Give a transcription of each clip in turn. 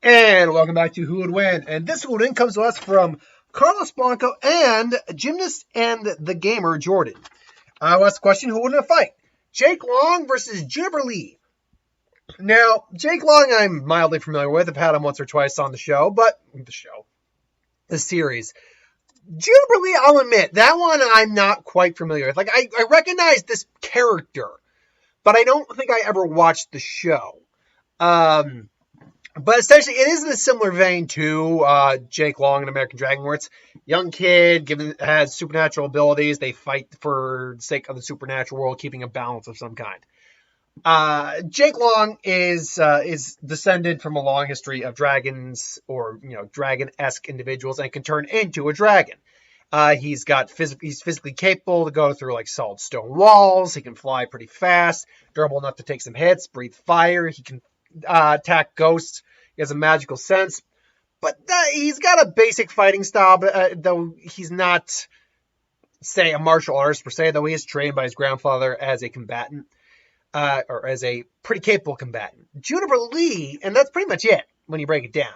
And welcome back to Who Would Win. And this Who Would Win comes to us from Carlos Blanco and Gymnast and the Gamer Jordan. I asked the question, who would win a fight? Jake Long versus Juniper Lee. Now, Jake Long I'm mildly familiar with. I've had him once or twice on the show, the series. Juniper Lee, I'll admit, that one I'm not quite familiar with. Like, I recognize this character, but I don't think I ever watched the show. But essentially, it is in a similar vein to Jake Long in American Dragon, where it's young kid, has supernatural abilities. They fight for the sake of the supernatural world, keeping a balance of some kind. Jake Long is descended from a long history of dragons, or dragon-esque individuals, and can turn into a dragon. He's physically capable to go through like solid stone walls. He can fly pretty fast, durable enough to take some hits, breathe fire. He can attack ghosts. He has a magical sense, but he's got a basic fighting style, though he's not, say, a martial artist per se, though he is trained by his grandfather as a combatant, or as a pretty capable combatant. Juniper Lee, and that's pretty much it when you break it down.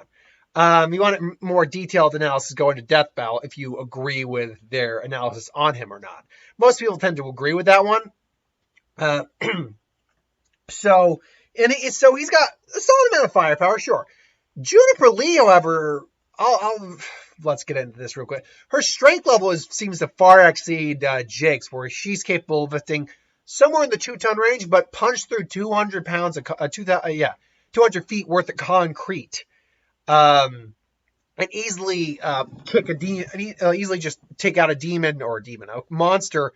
You want a more detailed analysis, go into Death Battle if you agree with their analysis on him or not. Most people tend to agree with that one. So he's got a solid amount of firepower, sure. Juniper Lee, however, let's get into this real quick. Her strength level seems to far exceed Jake's, where she's capable of lifting somewhere in the 2-ton range, but punch through 200 pounds of 200 feet worth of concrete, and easily easily just take out a monster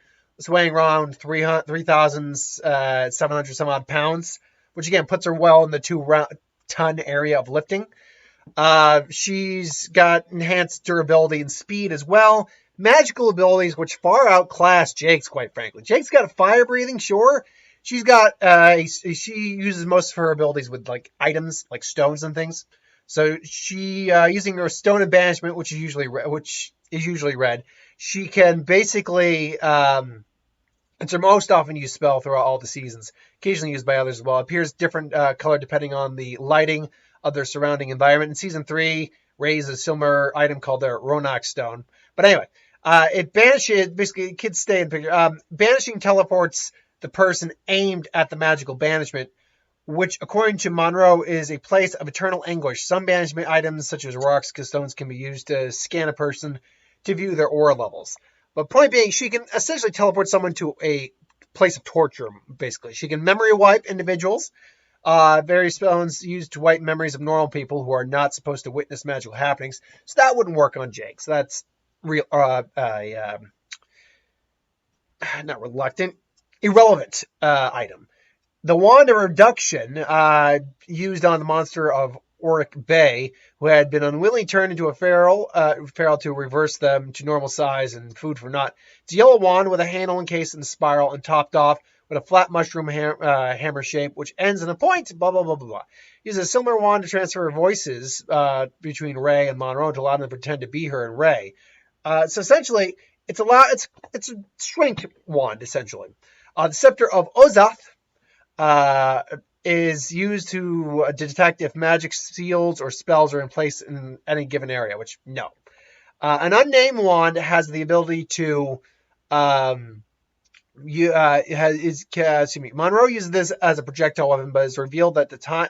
weighing around 3,700 some odd pounds, which again puts her well in the 2-ton area of lifting. She's got enhanced durability and speed as well. Magical abilities, which far outclass Jake's, quite frankly. Jake's got a fire breathing, sure. She's got, she uses most of her abilities with like items, like stones and things. So she, using her stone of banishment, which is usually red, she can basically, it's her most often used spell throughout all the seasons, occasionally used by others as well. It appears different color depending on the lighting of their surrounding environment. In Season 3, Ray uses a similar item called their Ronak Stone. But anyway, it banishes, basically, kids stay in the picture. Banishing teleports the person aimed at the magical banishment, which, according to Monroe, is a place of eternal anguish. Some banishment items, such as rocks and stones, can be used to scan a person to view their aura levels. But point being, she can essentially teleport someone to a place of torture, basically. She can memory wipe individuals. Various spells used to wipe memories of normal people who are not supposed to witness magical happenings. So that wouldn't work on Jake. So that's real, not reluctant, irrelevant item. The Wand of Reduction, used on the monster of Auric Bay, who had been unwillingly turned into a feral to reverse them to normal size and food for naught. It's a yellow wand with a handle encased in a spiral and topped off with a flat mushroom hammer shape, which ends in a point, blah, blah, blah, blah, blah. Uses a similar wand to transfer voices between Ray and Monroe to allow them to pretend to be her and Ray. So essentially, it's a strength wand, essentially. The Scepter of Ozath is used to detect if magic seals or spells are in place in any given area, which, no. An unnamed wand has the ability to... Monroe uses this as a projectile weapon, but it's revealed that the time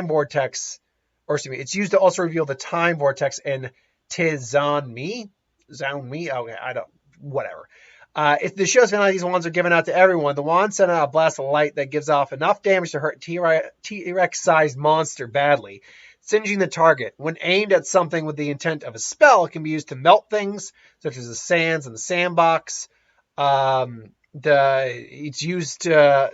vortex, it's used to also reveal the time vortex in Tizanmi. Okay, whatever. If the show's found out these wands are given out to everyone, the wand sent out a blast of light that gives off enough damage to hurt T-Rex-sized monster badly, singeing the target. When aimed at something with the intent of a spell, it can be used to melt things, such as the sands in the sandbox. Someone used a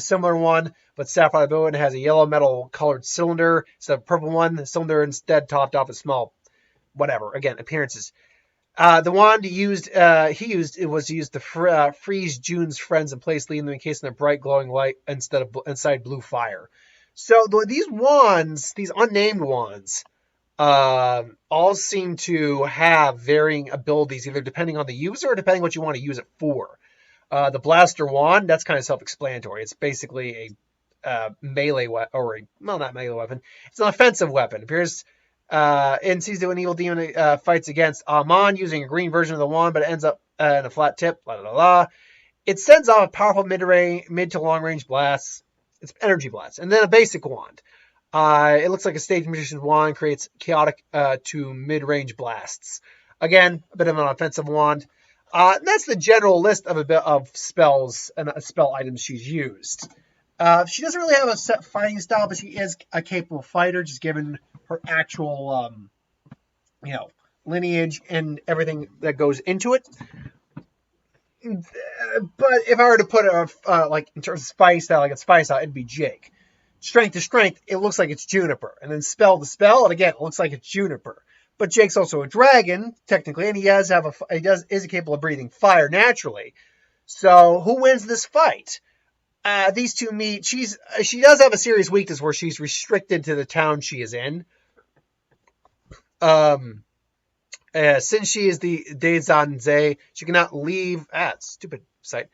similar one, but Sapphire Blue and has a yellow metal colored cylinder instead of a purple one. The cylinder instead topped off a small, whatever. Again, appearances. The wand he used to freeze June's friends in place, leaving them encased in a bright glowing light inside blue fire. So these wands, these unnamed wands, all seem to have varying abilities, either depending on the user or depending on what you want to use it for. The Blaster Wand, that's kind of self-explanatory. It's basically melee weapon, or well, not melee weapon. It's an offensive weapon. It appears in season when evil demon fights against Amon using a green version of the wand, but it ends up in a flat tip. La la la. It sends off powerful mid to long range blasts. It's energy blasts, and then a basic wand. It looks like a stage magician's wand, creates chaotic to mid range blasts. Again, a bit of an offensive wand. That's the general list of spells and spell items she's used. She doesn't really have a set fighting style, but she is a capable fighter, just given her actual, lineage and everything that goes into it. But if I were to put it in terms of fighting style, it'd be Jake. Strength to strength, it looks like it's Juniper. And then spell to spell, and again, it looks like it's Juniper. But Jake's also a dragon, technically, and he is capable of breathing fire naturally. So who wins this fight? These two meet. She does have a serious weakness where she's restricted to the town she is in. Since she is the Deizanze, she cannot leave. Stupid site.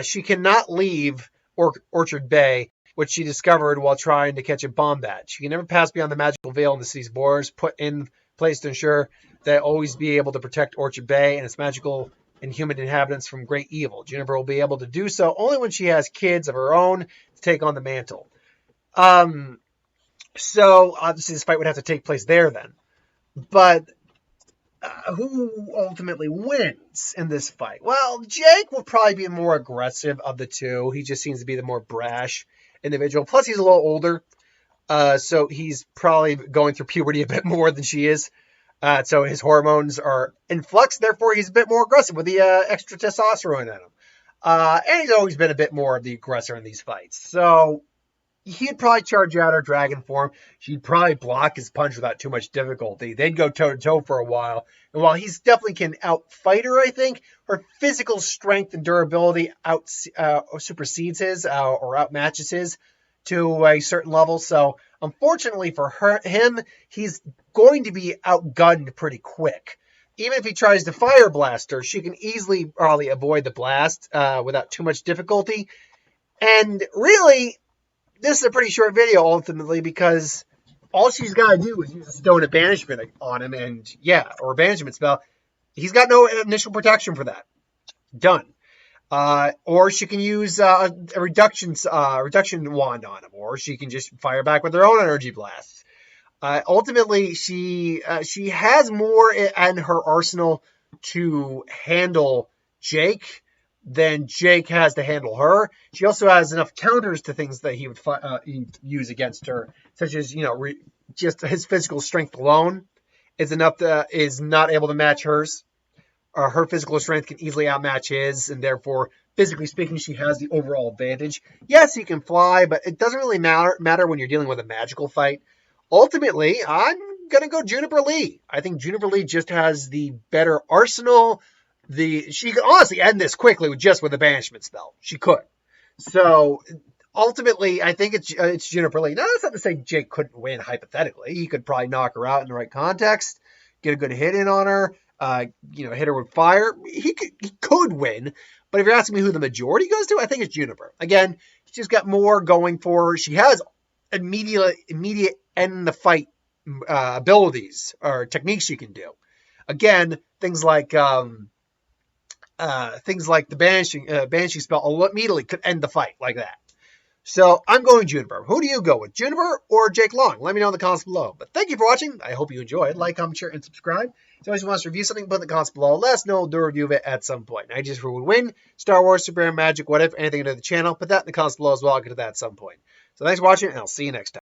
She cannot leave Orchard Bay, which she discovered while trying to catch a bomb bat. She can never pass beyond the magical veil in the city's borders, put in place to ensure that always be able to protect Orchard Bay and its magical and human inhabitants from great evil. Juniper will be able to do so only when she has kids of her own to take on the mantle. So obviously this fight would have to take place there then. But who ultimately wins in this fight? Well, Jake will probably be more aggressive of the two. He just seems to be the more brash individual. Plus, he's a little older, so he's probably going through puberty a bit more than she is. So his hormones are in flux. Therefore, he's a bit more aggressive with the extra testosterone in him. And he's always been a bit more of the aggressor in these fights. So he'd probably charge out her dragon form. She'd probably block his punch without too much difficulty. They'd go toe-to-toe for a while. And while he's definitely can outfight her, I think, her physical strength and durability supersedes his or outmatches his to a certain level. So unfortunately for him, he's going to be outgunned pretty quick. Even if he tries to fire blast her, she can easily probably avoid the blast without too much difficulty. And really, this is a pretty short video ultimately because all she's got to do is use a Stone of Banishment on him or a Banishment spell. He's got no initial protection for that. Done. Or she can use a reduction wand on him, or she can just fire back with her own energy blasts. Ultimately, she has more in her arsenal to handle Jake than Jake has to handle her. She also has enough counters to things that he would use against her, such as just his physical strength alone is not able to match hers. Her physical strength can easily outmatch his, and therefore, physically speaking, she has the overall advantage. Yes, he can fly, but it doesn't really matter when you're dealing with a magical fight. Ultimately, I'm going to go Juniper Lee. I think Juniper Lee just has the better arsenal. She could honestly end this quickly with a banishment spell. She could. So, ultimately, I think it's Juniper Lee. Now, that's not to say Jake couldn't win, hypothetically. He could probably knock her out in the right context, get a good hit in on her, hit her with fire. He could win. But if you're asking me who the majority goes to, I think it's Juniper. Again, she's got more going for her. She has immediate end the fight abilities or techniques she can do. Again, things like the banishing spell immediately could end the fight like that. So I'm going Juniper. Who do you go with, Juniper or Jake Long? Let me know in the comments below. But thank you for watching. I hope you enjoyed. Like, comment, share, and subscribe. So if you want to review something, put in the comments below. Let us know. We'll do a review of it at some point. I just would win. Star Wars, Superman, Magic, whatever, anything into the channel. Put that in the comments below as well. I'll get to that at some point. So thanks for watching, and I'll see you next time.